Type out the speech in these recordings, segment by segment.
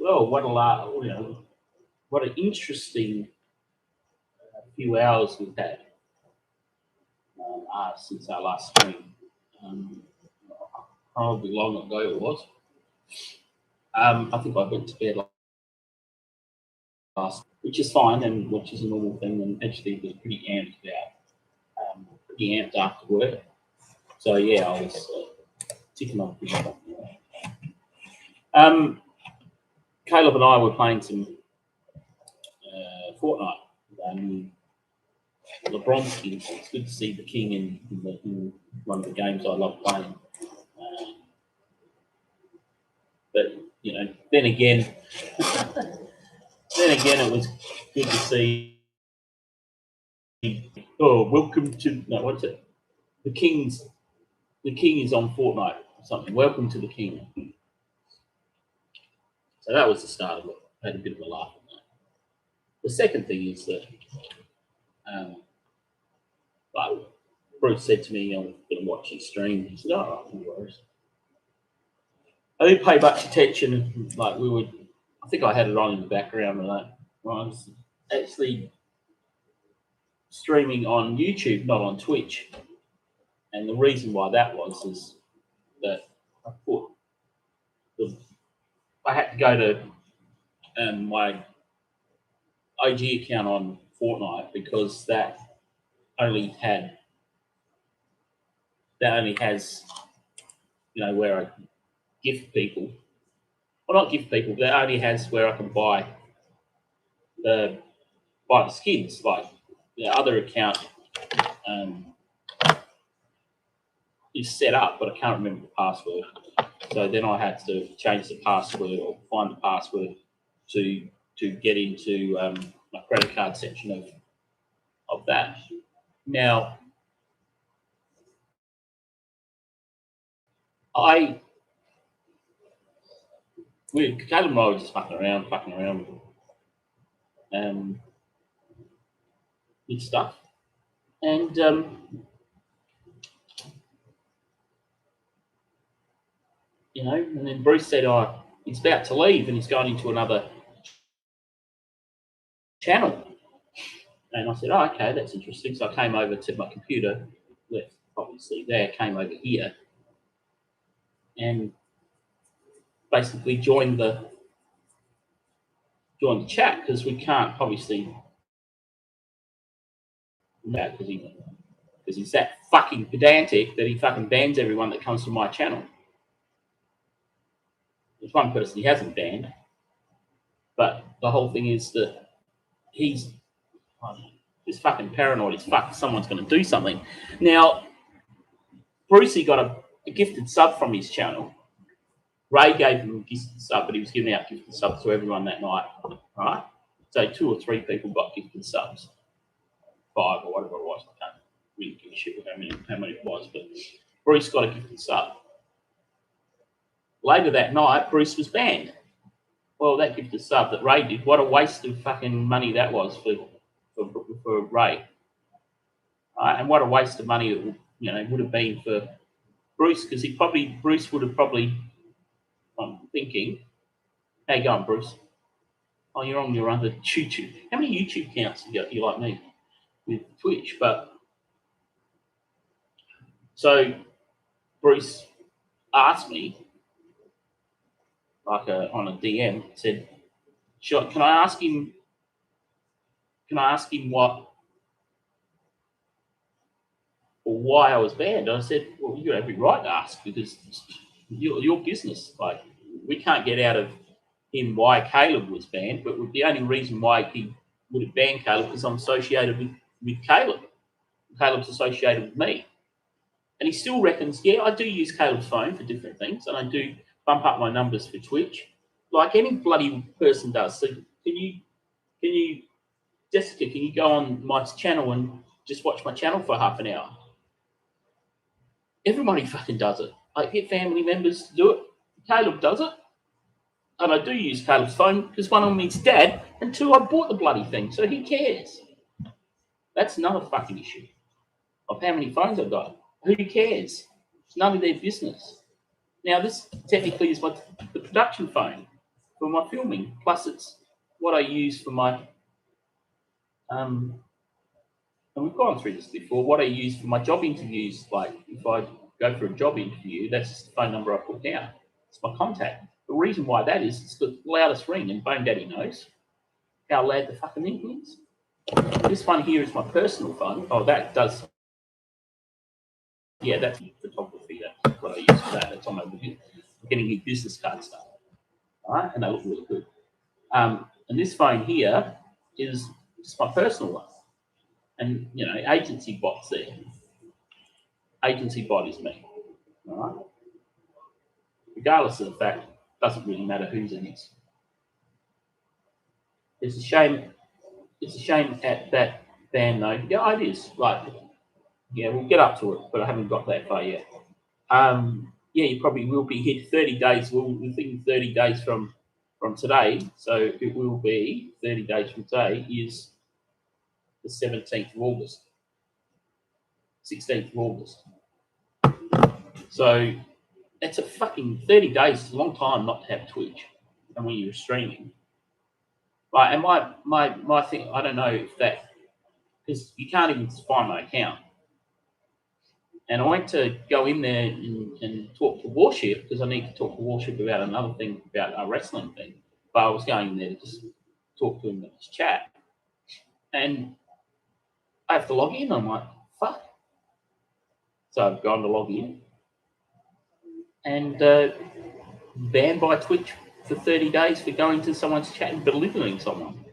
oh, what an interesting few hours we've had since our last stream. Probably long ago it was. I think I went to bed last, which is fine and which is a normal thing, and actually was pretty amped after work. So yeah, I was ticking off. Caleb and I were playing some Fortnite. LeBronski. It's good to see the king in one of the games I love playing. But you know, then again, it was good to see. Oh, welcome to what's it? The king is on Fortnite or something. Welcome to the king. So that was the start of it. I had a bit of a laugh at that. The second thing is that, like Bruce said to me, I'm going to watch his stream. He said, "Oh, no worries." I didn't pay much attention. Like I think I had it on in the background, and I was actually streaming on YouTube, not on Twitch. And the reason why that was is that I had to go to my OG account on Fortnite because that only has where I gift people. Well, not gift people. That only has where I can buy the skins. Like the other account is set up, but I can't remember the password. So then I had to change the password or find the password to get into my credit card section of that. Now, Caleb and I were just fucking around with stuff, and and then Bruce said, "Oh, he's about to leave, and he's going into another channel." And I said, "Oh, okay, that's interesting." So I came over to my computer, left obviously there, came over here, and basically joined the chat because we can't obviously because he's that fucking pedantic that he fucking bans everyone that comes to my channel. There's one person he hasn't banned, but the whole thing is that he's fucking paranoid as fuck. Someone's going to do something. Now, Brucey got a gifted sub from his channel. Ray gave him a gifted sub, but he was giving out gifted subs to everyone that night. Right? So 2 or 3 people got gifted subs. 5 or whatever it was. I can't really give a shit with how many it was, but Bruce got a gifted sub. Later that night, Bruce was banned. Well, that gifted sub that Ray did, what a waste of fucking money that was for Ray. And what a waste of money it would have been for Bruce, because Bruce would have probably, I'm thinking, how you going, Bruce? Oh, you're on your other YouTube. How many YouTube accounts have you got? You like me with Twitch, but so Bruce asked me, like on a DM, said, "Sure, can I ask him what or why I was banned?" And I said, "Well, you have every right to ask because your business. Like, we can't get out of him why Caleb was banned, but the only reason why he would have banned Caleb is I'm associated with Caleb. Caleb's associated with me." And he still reckons, yeah, I do use Caleb's phone for different things, and I do bump up my numbers for Twitch, like any bloody person does. So can you, Jessica, can you go on my channel and just watch my channel for half an hour? Everybody fucking does it. I get family members to do it. Caleb does it. And I do use Caleb's phone because 1, I'm his dad, and 2, I bought the bloody thing, so he cares. That's another fucking issue of how many phones I've got. Who cares? It's none of their business. Now, this technically is the production phone. for my filming. Plus, it's what I use for my and we've gone through this before. What I use for my job interviews, like if I go for a job interview, that's the phone number I put down. It's my contact. The reason why that is, it's the loudest ring, and Bone Daddy knows how loud the fucking thing is. This one here is my personal phone. Oh, that does. Yeah, that's photography. That's what I use for that. That's on my video. I'm getting new business card stuff. All right, and they look really good. And this phone here is just my personal one. And, you know, agency bot's there. Agency bot is me. All right. Regardless of the fact, it doesn't really matter whose it is. It's a shame. It's a shame at that band though. Yeah, it is. Like, yeah, we'll get up to it, but I haven't got that far yet. Yeah, you probably will be hit 30 days. We're thinking 30 days from today. So it will be 30 days from today is the 17th of August, 16th of August. So it's a fucking 30 days. It's a long time not to have Twitch, and when you're streaming. Right, and my thing, I don't know if that, because you can't even find my account. And I went to go in there and talk to Warship, because I need to talk to Warship about another thing, about a wrestling thing. But I was going in there to just talk to him in his chat. And I have to log in. I'm like, fuck. So I've gone to log in. And banned by Twitch for 30 days for going to someone's chat and belittling someone.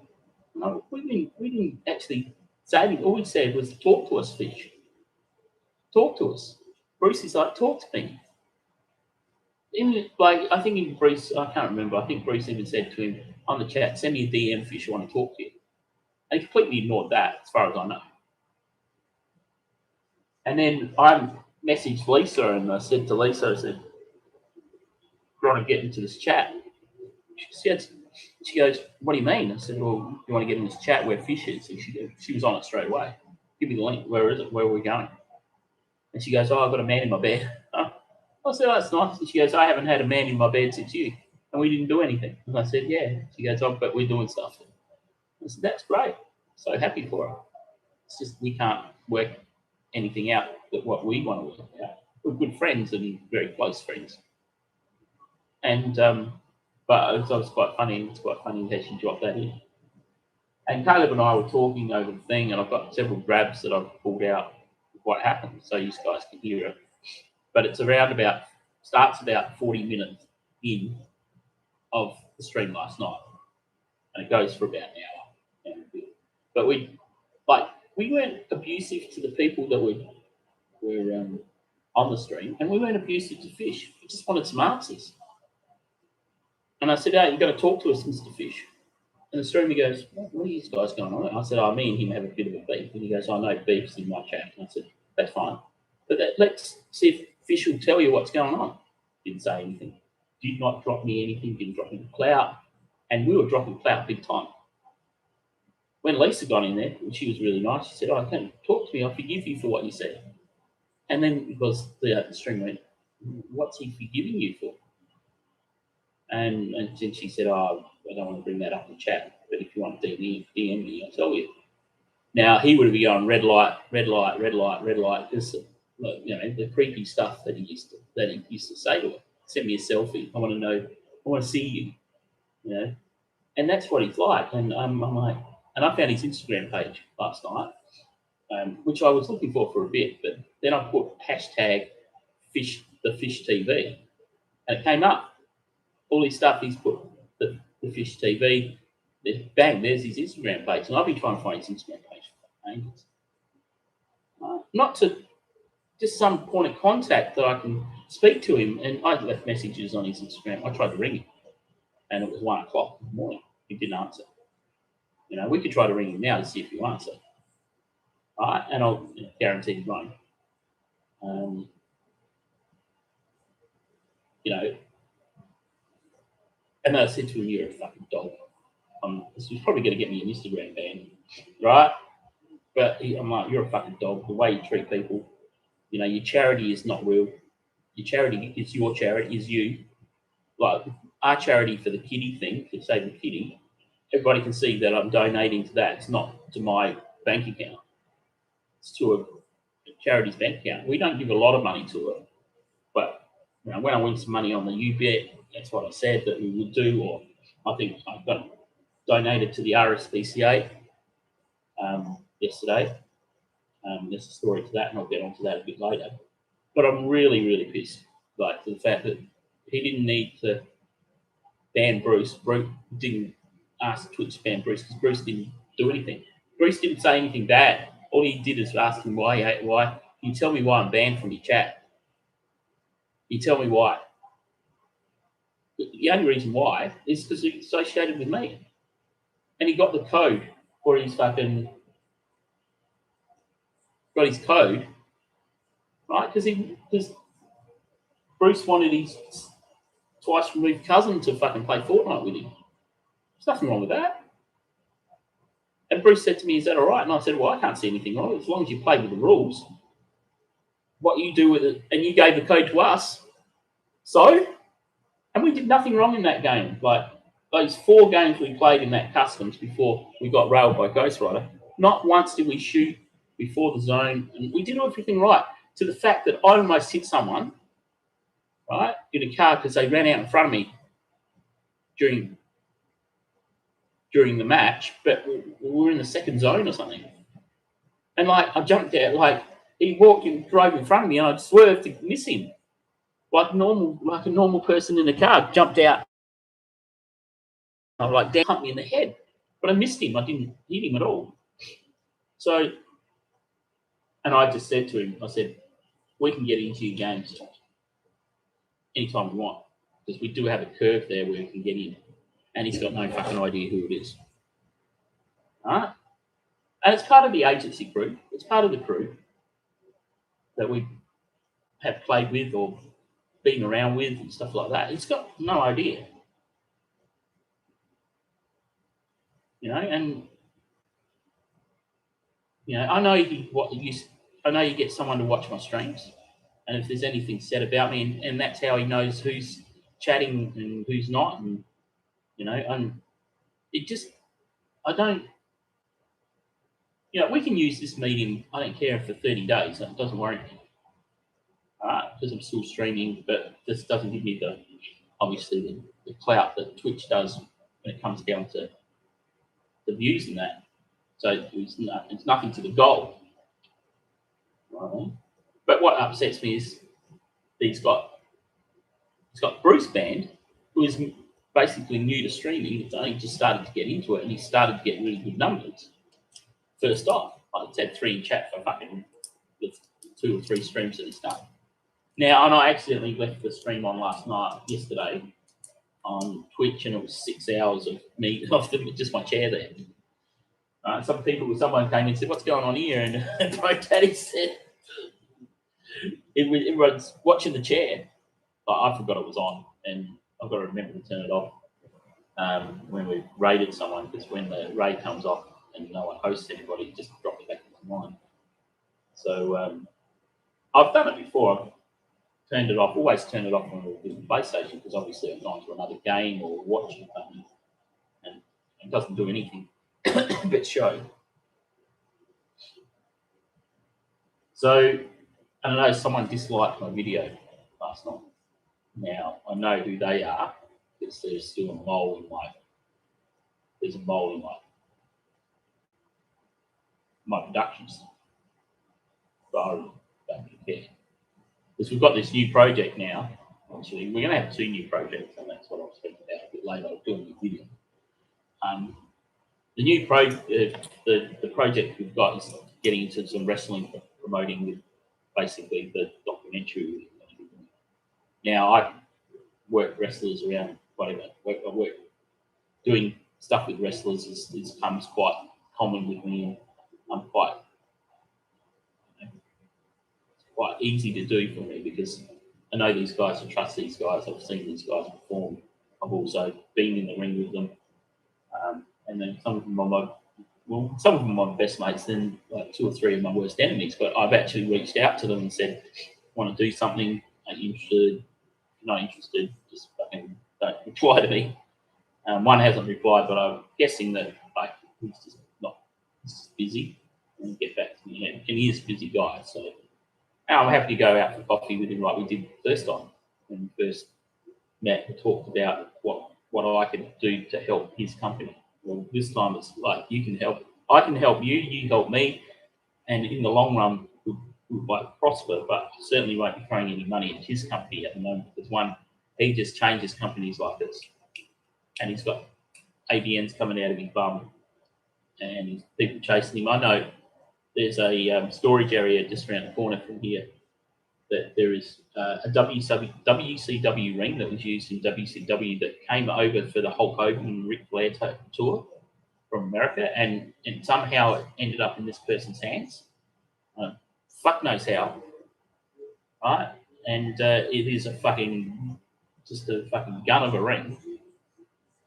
No, we didn't actually say anything. All we said was, talk to us, Fish. Talk to us. Bruce is like, talk to me. Even like, I think even Bruce, I can't remember, I think Bruce even said to him on the chat, send me a DM, Fish, I want to talk to you. And he completely ignored that, as far as I know. And then I messaged Lisa, and I said to Lisa, I said, you want to get into this chat? She goes, what do you mean? I said, well, you want to get in this chat where Fish is? And she was on it straight away. Give me the link. Where is it? Where are we going? And she goes, oh, I've got a man in my bed. I said, oh, that's nice. And she goes, I haven't had a man in my bed since you. And we didn't do anything. And I said, yeah. She goes, oh, but we're doing stuff. I said, that's great. So happy for her. It's just we can't work anything out that what we want to work out. We're good friends and very close friends. And but it was quite funny. It's quite funny that she dropped that in. And Caleb and I were talking over the thing, and I've got several grabs that I've pulled out of what happened, so you guys can hear it. But it's starts about 40 minutes in of the stream last night, and it goes for about an hour. But we weren't abusive to the people that were on the stream, and we weren't abusive to Fish. We just wanted some answers. And I said, hey, you've got to talk to us, Mr. Fish. And the streamer goes, what are you guys going on? And I said, oh, me and him have a bit of a beef. And he goes, I know beef's in my chat. And I said, that's fine. But let's see if Fish will tell you what's going on. Didn't say anything. Did not drop me anything. Didn't drop me clout. And we were dropping clout big time. When Lisa got in there, and she was really nice, she said, oh, don't talk to me. I forgive you for what you said. And then because the streamer went, what's he forgiving you for? And then she said, oh, I don't want to bring that up in chat, but if you want to DM me, I'll tell you. Now, he would be going red light, red light, red light, red light, because, you know, the creepy stuff that he used to say to her. Send me a selfie. I want to know, I want to see you, you know. And that's what he's like. And I'm like, and I found his Instagram page last night, which I was looking for a bit, but then I put hashtag the Fish TV, and it came up. All his stuff he's put, the Fish TV, bang, there's his Instagram page. And I've been trying to find his Instagram page for ages. Not to, just some point of contact that I can speak to him. And I left messages on his Instagram. I tried to ring him, and it was 1 o'clock in the morning. He didn't answer. You know, we could try to ring him now to see if he'll answer. All right, and I'll guarantee he won't. You know, and I said to him, you're a fucking dog. He's probably going to get me an Instagram ban, right? But I'm like, you're a fucking dog. The way you treat people, you know, your charity is not real. Your charity is your charity, is you. Like, our charity for the kiddie thing, to Save the Kiddie, everybody can see that I'm donating to that. It's not to my bank account. It's to a charity's bank account. We don't give a lot of money to it, but when I win some money on the UBET, that's what I said that we would do. Or I think I got donated to the RSPCA yesterday. There's a story to that, and I'll get onto that a bit later. But I'm really, really pissed, like, to the fact that he didn't need to ban Bruce. Bruce didn't ask Twitch to ban Bruce because Bruce didn't do anything. Bruce didn't say anything bad. All he did is ask him why. Can you tell me why I'm banned from your chat? You tell me why. The only reason why is because he's associated with me, and he got the code for his fucking got his code, right? Because Bruce wanted his twice removed cousin to fucking play Fortnite with him. There's nothing wrong with that. And Bruce said to me, "Is that all right?" And I said, "Well, I can't see anything wrong as long as you play with the rules. What you do with it, and you gave the code to us, so." And we did nothing wrong in that game. Like those 4 games we played in that customs before we got railed by Ghost Rider, not once did we shoot before the zone, and we did everything right. To the fact that I almost hit someone, right, in a car because they ran out in front of me during the match, but we were in the second zone or something. And like I jumped out, like he walked and drove in front of me, and I swerved to miss him. Like a normal person in the car jumped out. I was like, damn, humped me in the head. But I missed him. I didn't hit him at all. So, and I just said to him, I said, we can get into your games anytime we want, because we do have a curve there where we can get in. And he's got no fucking idea who it is. All right? And it's part of the agency crew. It's part of the crew that we have played with or been around with and stuff like that. He's got no idea. You know, and you know, I know you get someone to watch my streams, and if there's anything said about me, and that's how he knows who's chatting and who's not, and you know, and it just, I don't, you know, we can use this medium. I don't care for 30 days. It doesn't worry me, because I'm still streaming, but this doesn't give me obviously the clout that Twitch does when it comes down to the views and that. So it's nothing to the goal. Right? But what upsets me is he's got Bruce banned, who is basically new to streaming. He's only just started to get into it, and he started to get really good numbers. First off, I've had 3 in chat for fucking 2 or 3 streams that he's done. Now, and I accidentally left the stream on yesterday on Twitch, and it was 6 hours of me off just my chair there. Someone came in and said, "What's going on here?" And Bro Daddy said, everyone's watching the chair. I forgot it was on, and I've got to remember to turn it off when we've raided someone, because when the raid comes off and no one hosts anybody, it just drops back into mine. So I've done it before. I've turned it off, always turn it off when we're in the PlayStation, because obviously I've gone to another game or watching something, and it doesn't do anything but show. So I know someone disliked my video last night. Now I know who they are, because there's still a mole in my productions. But I don't really care, because we've got this new project now. Actually, we're going to have 2 new projects, and that's what I'll speak about a bit later. I'll do a new video. The new the project we've got is getting into some wrestling, promoting with basically the documentary. Now I work wrestlers around whatever. I work doing stuff with wrestlers is comes quite common with me, and I'm quite easy to do for me, because I know these guys, I trust these guys. I've seen these guys perform. I've also been in the ring with them, and then some of them are my best mates. Then like 2 or 3 of my worst enemies. But I've actually reached out to them and said, "Want to do something? Are you interested? If you're not interested, just fucking don't reply to me. One hasn't replied, but I'm guessing that like he's just not busy and get back to me. And he is a busy guy, so I'm happy to go out for coffee with him like we did the first time when we first met and talked about what I could do to help his company. Well, this time it's like you can help, I can help you, you help me, and in the long run we'll like prosper, but certainly won't be throwing any money at his company at the moment because one, he just changes companies like this, and he's got ABNs coming out of his bum, and he's people chasing him. I know there's a storage area just around the corner from here that there is a WCW ring that was used in WCW that came over for the Hulk Hogan and Ric Flair tour from America, and somehow it ended up in this person's hands. Fuck knows how, right? And it is just a fucking gun of a ring.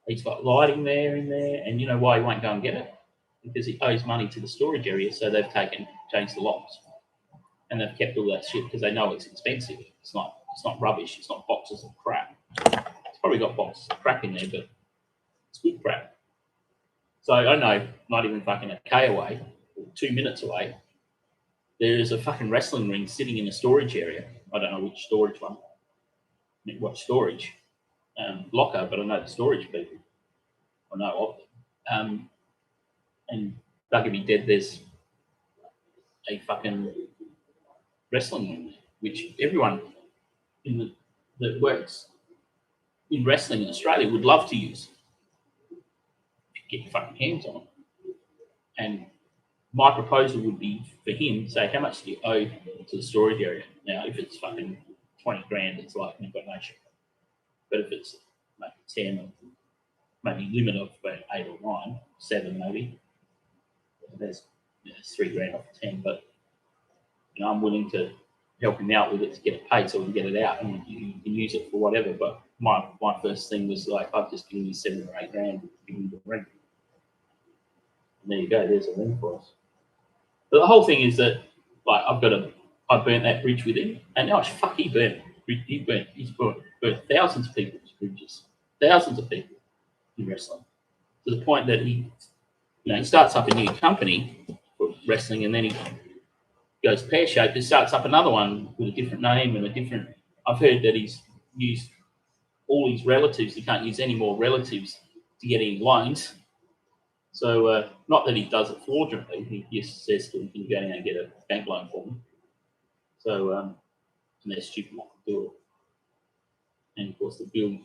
He's got lighting in there, and you know why he won't go and get it? Because he owes money to the storage area, so they've changed the locks, and they've kept all that shit because they know it's expensive. It's not rubbish. It's not boxes of crap. It's probably got boxes of crap in there, but it's good crap. So I know, not even fucking a K away, 2 minutes away, there's a fucking wrestling ring sitting in a storage area. I don't know which storage one, what storage locker, but I know the storage people. I know of them. And bugger me dead, there's a fucking wrestling ring, which everyone that works in wrestling in Australia would love to use. Get your fucking hands on it. And my proposal would be for him to say, how much do you owe to the storage area? Now, if it's fucking 20 grand, it's like you've got no shit. But if it's maybe 10 or maybe limit of about 8 or 9, 7 maybe, there's 3 grand off 10. But I'm willing to help him out with it to get it paid so we can get it out and you can use it for whatever. But my first thing was like, I've just given you 7 or 8 grand to give you the ring. And there you go, there's a ring for us. But the whole thing is that like I burnt that bridge with him, and now he burnt thousands of people's bridges, thousands of people in wrestling, to the point that he starts up a new company for wrestling, and then he goes pear-shaped and starts up another one with a different name and a different. I've heard that he's used all his relatives. He can't use any more relatives to get any loans. So not that he does it fraudulently. He just says to him, can you go down and get a bank loan for me? So and they're stupid not to do it. And of course the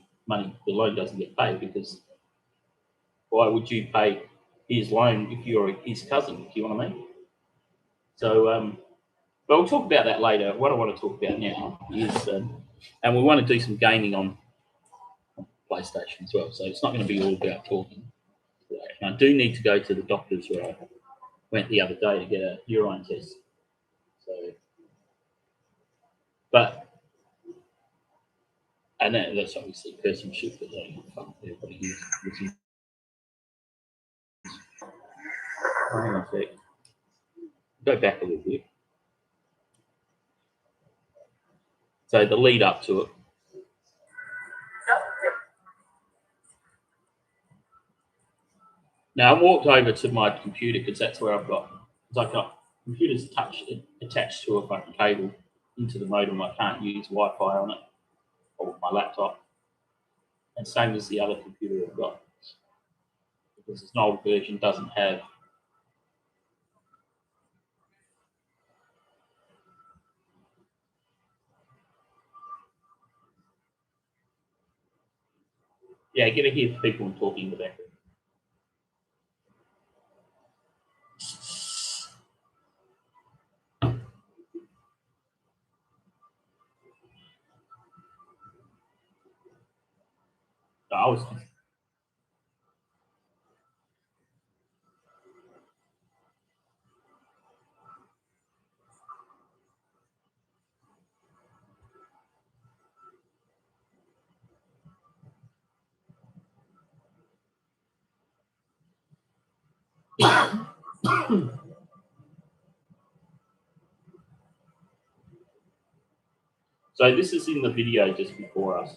loan doesn't get paid because why would you pay his loan if you're his cousin? Do you know what I mean? So but we'll talk about that later. What I want to talk about now is, and we want to do some gaming on PlayStation as well. So it's not going to be all about talking. And I do need to go to the doctor's where I went the other day to get a urine test. So, but, and that's obviously personship, but everybody is listening. Hang on a sec. Go back a little bit. So the lead up to it. Now I walked over to my computer because that's where I've got computers attached to a fucking cable into the modem. I can't use Wi-Fi on it or my laptop. And same as the other computer I've got, because this old version doesn't have. Yeah, get to hear people talking in the background. I was. So this is in the video just before us.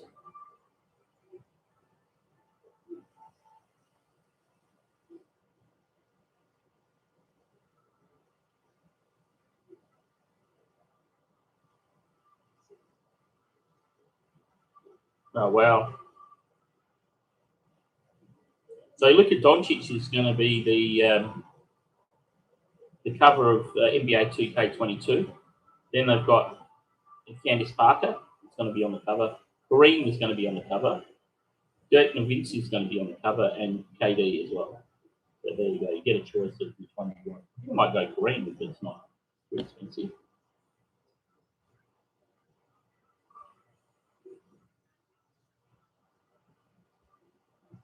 Oh, wow. So Luka Doncic is going to be the cover of NBA 2K22. Then they've got Candice Parker. It's going to be on the cover. Kareem is going to be on the cover. Dirk Nowitzki is going to be on the cover, and KD as well. So there you go. You get a choice of which one you want. You might go Kareem if it's not too expensive.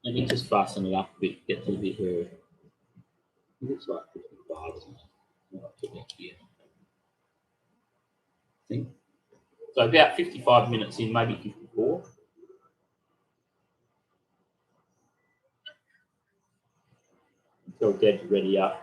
Let me just fasten it up a bit, get to the bit where it looks like 55, isn't it? I'll put that here. I think. So about 55 minutes in, maybe 54. Until Deb's ready up.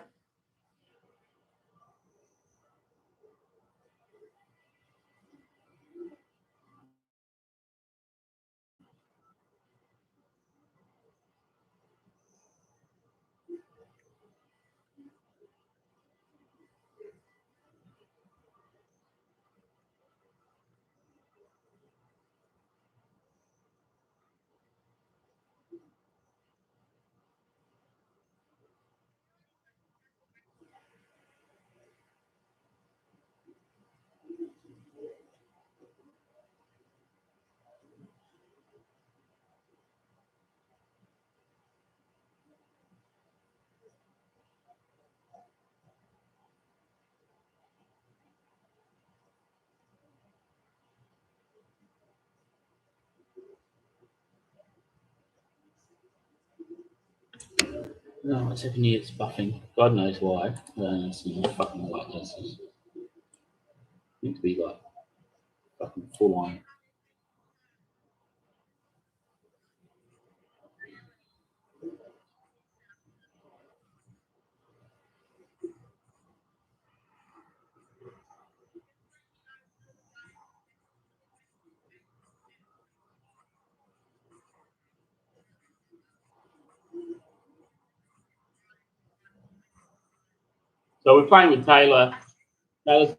No, what's happening here? It's buffing. God knows why. I don't see what fucking why it does this. Meant to be like fucking full on. So we're playing with Taylor. Taylor's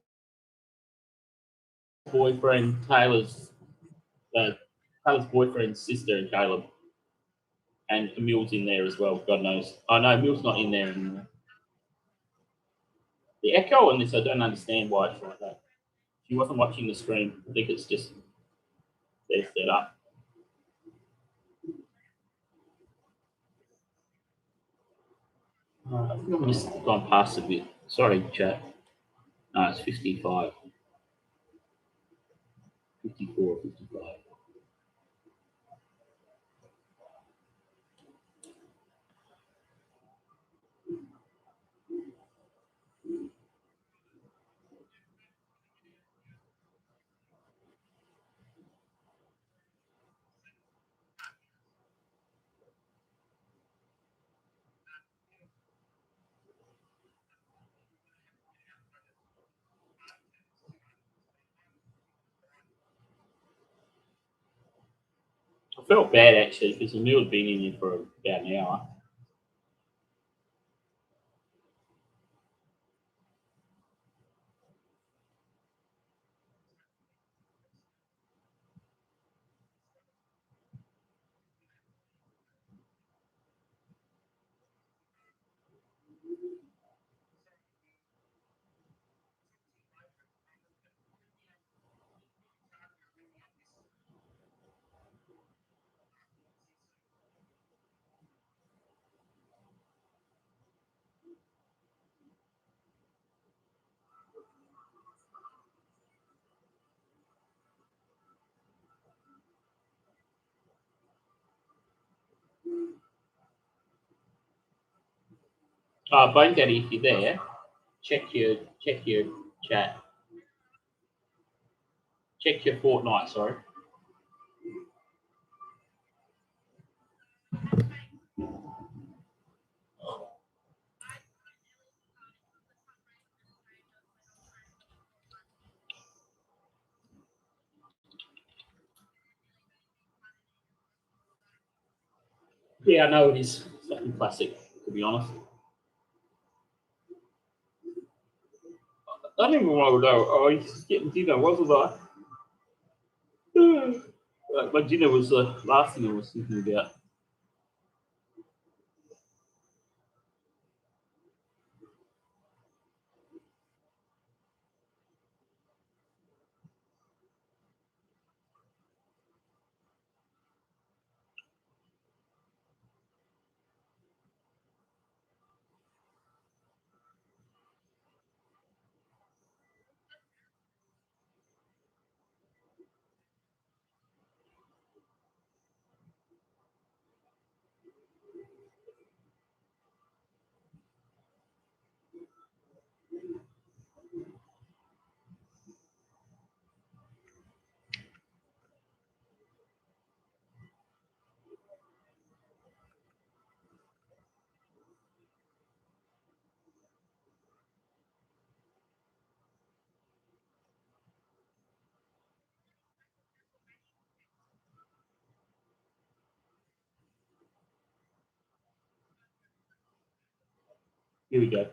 boyfriend, Taylor's boyfriend's sister, and Caleb. And Emil's in there as well, God knows. Oh no, Emil's not in there anymore. The echo on this, I don't understand why it's like that. She wasn't watching the screen. I think it's just they're set up. I think I've just gone past a bit. Sorry, chat. No, it's 55, 54, 55. I felt bad actually because Emil had been in here for about an hour. Bone Daddy, if you're there, check your chat. Check your Fortnite, sorry. Yeah, I know it is. It's fucking classic, to be honest. I don't even want to know. Oh, he's getting dinner, wasn't I? My dinner was the last thing I was thinking about. Here we go.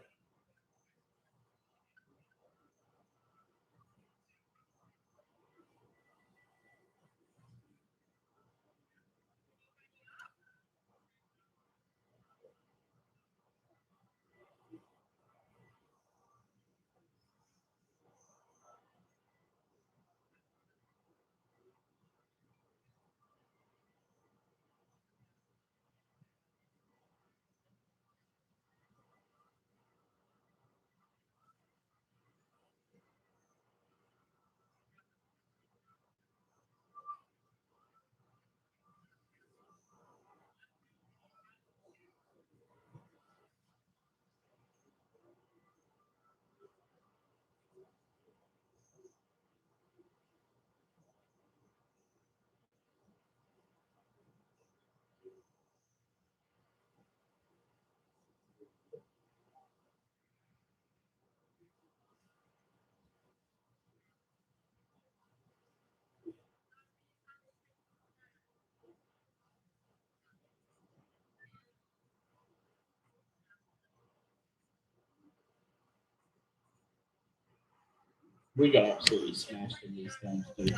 We got absolutely smashed in these games, dude.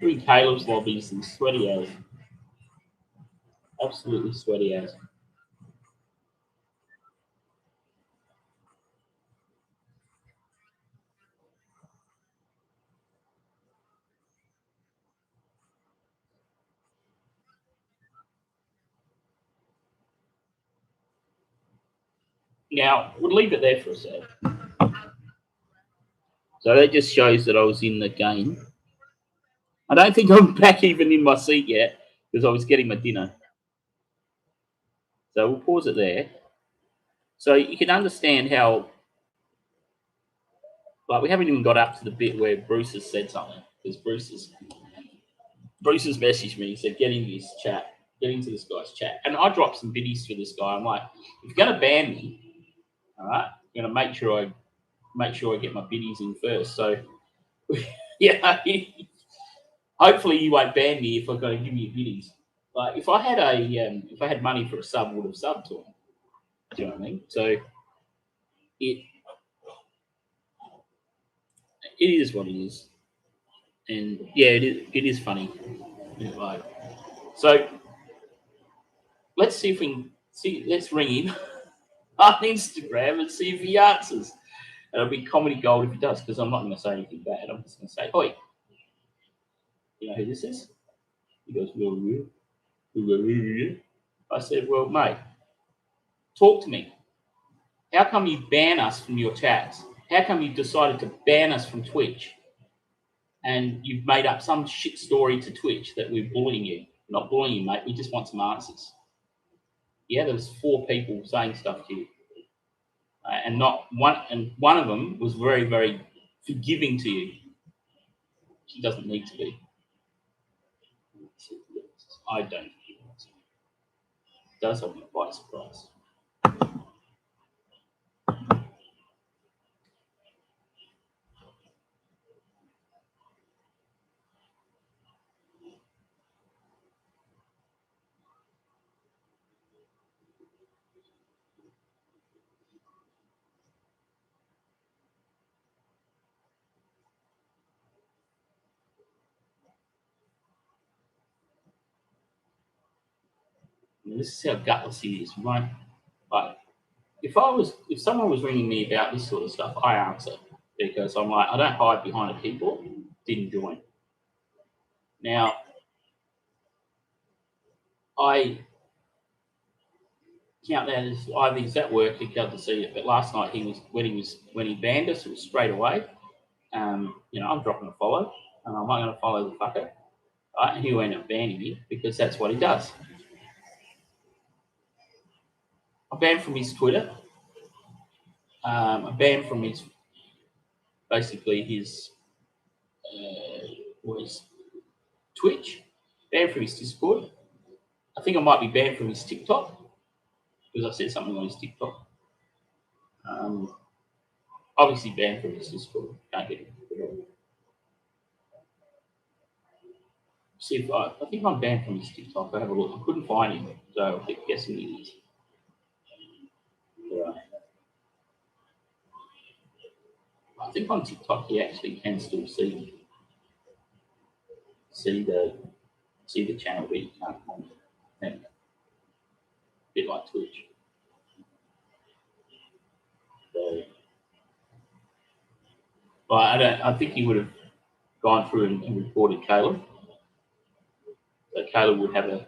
We're in Caleb's lobbies and sweaty as. Absolutely sweaty as. Now, we'll leave it there for a sec. So that just shows that I was in the game. I don't think I'm back even in my seat yet because I was getting my dinner. So we'll pause it there. So you can understand how, like, we haven't even got up to the bit where Bruce has said something because Bruce has messaged me. He said, "Get into this chat, get into this guy's chat." And I dropped some biddies for this guy. I'm like, if you're gonna ban me, all right, I'm gonna make sure I get my biddies in first. So yeah, hopefully you won't ban me if I'm gonna give you biddies. Like if I had money for a sub, I would have subbed to him. Do you know what I mean? So it it is what it is, and yeah, it is funny. Like, so let's see if we can see. Let's ring him on Instagram and see if he answers. And it'll be comedy gold if he does, because I'm not going to say anything bad. I'm just going to say, "Oi, you know who this is?" He goes, "Well, yeah." I said, "Well, mate, talk to me. How come you ban us from your chats? How come you decided to ban us from Twitch? And you've made up some shit story to Twitch that we're bullying you. Not bullying you, mate. We just want some answers." Yeah, there was 4 people saying stuff to you, and not one. And one of them was very, very forgiving to you. She doesn't need to be. I don't. It does have me quite surprised. This is how gutless he is, right? But if someone was ringing me about this sort of stuff, I answer because I'm like, I don't hide behind a keyboard. Didn't join. Now, I count that as either he's at work, he can't see it. But last night when he banned us, it was straight away. I'm dropping a follow, and I'm not going to follow the fucker. Right? And he'll end up banning me because that's what he does. I banned from his Twitter. I banned from his was Twitch. Banned from his Discord. I think I might be banned from his TikTok because I said something on his TikTok. Obviously banned from his Discord. Can't get it. See if I think I'm banned from his TikTok. I have a look. I couldn't find him, so I'm guessing he is. Right. I think on TikTok he actually can still see the channel, but you can't comment. A bit like Twitch. So, but I think he would have gone through and reported Caleb. So Caleb would have here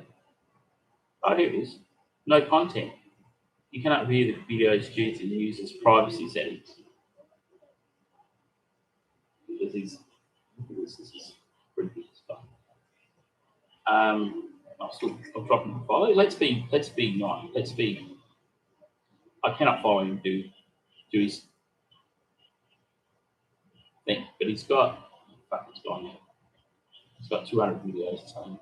it is. No content. You cannot view the videos due to the user's privacy settings. Because this is pretty big stuff. I'm dropping the follow. Let's be nice. I cannot follow him do his thing, but he's got it's gone now. He's got 200 videos or something.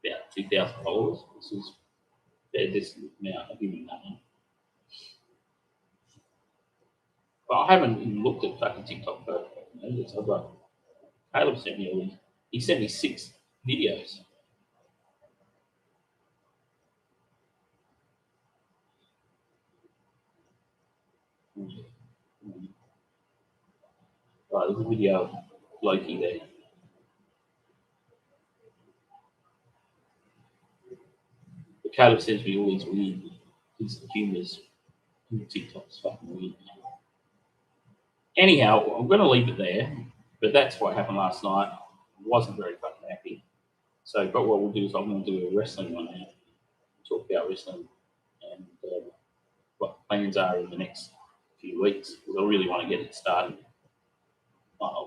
About 2,000 followers. This now. I'll give him that one. But I haven't even looked at fucking TikTok photo. I've got Caleb sent me all these. He sent me 6 videos. Right, there's a video of Loki there. But Caleb sends me all these weird humours in TikTok. It's fucking weird. Anyhow, I'm going to leave it there. But that's what happened last night. I wasn't very fucking happy. So, but what we'll do is I'm going to do a wrestling one now. Talk about wrestling and what plans are in the next few weeks. Because I really want to get it started.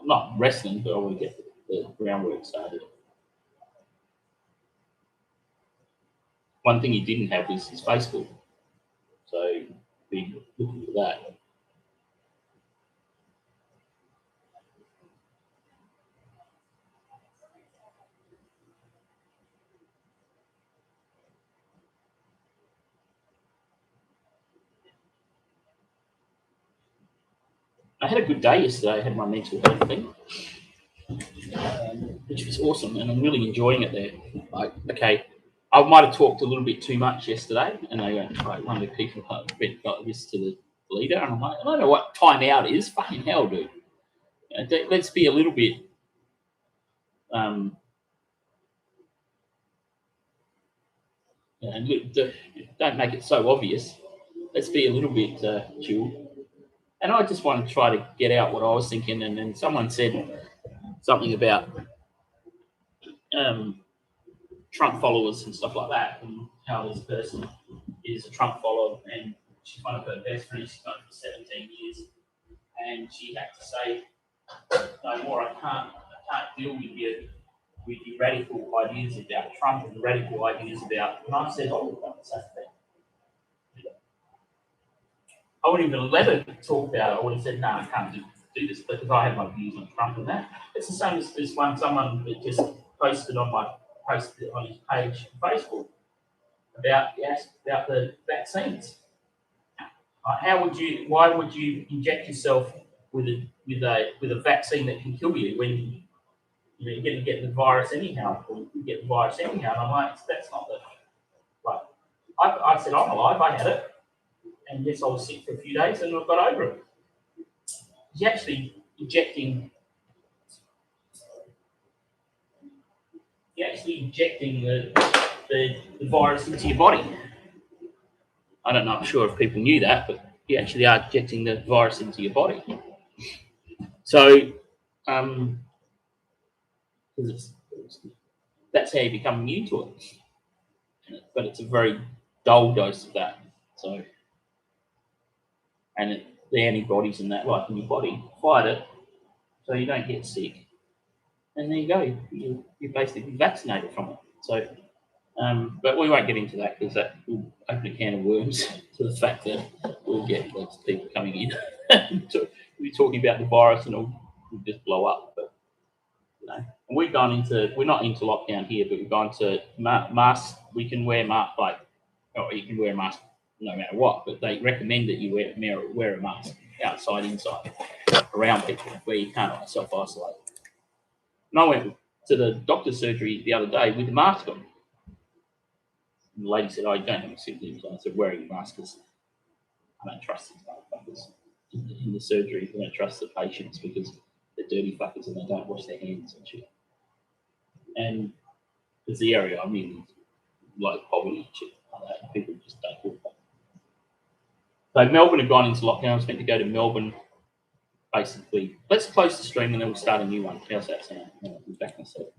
Not wrestling, but I want to get the groundwork started. One thing he didn't have was his Facebook. So, be looking for that. I had a good day yesterday. I had my mental health thing, which was awesome, and I'm really enjoying it there. Okay, I might have talked a little bit too much yesterday, and they went, one of the people got this to the leader, and I'm like, I don't know what time out is. Fucking hell, dude. Let's be a little bit. Don't make it so obvious. Let's be a little bit chill. And I just want to try to get out what I was thinking. And then someone said something about Trump followers and stuff like that, and how this person is a Trump follower, and she's one of her best friends. She's known for 17 years, and she had to say, "No more. I can't deal with your radical ideas about Trump and radical ideas about." And I said, "Oh, that's that thing." I wouldn't even let her talk about it. I would have said, "No, I can't do this," because I have my views on Trump and that. It's the same as this someone that just posted on his page on Facebook about the vaccines. Why would you inject yourself with a vaccine that can kill you when you're going to get the virus anyhow, or you get the virus anyhow? And I'm like, that's not the like. I said, I'm alive. I had it. And yes, I was sick for a few days, and I got over it. He's actually injecting the the virus into your body. I don't know, I'm sure if people knew that, but you actually are injecting the virus into your body. So, that's how you become immune to it. But it's a very dull dose of that. So, and the antibodies and that, like in your body, fight it so you don't get sick. And there you go, you're basically vaccinated from it. So, but we won't get into that because that will open a can of worms to the fact that we'll get lots of people coming in. So we're talking about the virus and it'll just blow up. But you know, and we're not into lockdown here, but we've gone to masks. We can wear mask you can wear a mask no matter what, but they recommend that you wear a mask outside, inside, around people where you can't self-isolate. And I went to the doctor's surgery the other day with the mask on. And the lady said, "Oh, you don't have any symptoms." And I said, "Wearing a mask because I don't trust these motherfuckers in the surgery. I don't trust the patients because they're dirty fuckers and they don't wash their hands and shit." And it's the area I'm in, like poverty and shit like that. People just don't do that. So Melbourne have gone into lockdown. I was meant to go to Melbourne. Basically, let's close the stream and then we'll start a new one. How's that sound? I'll be back in a second.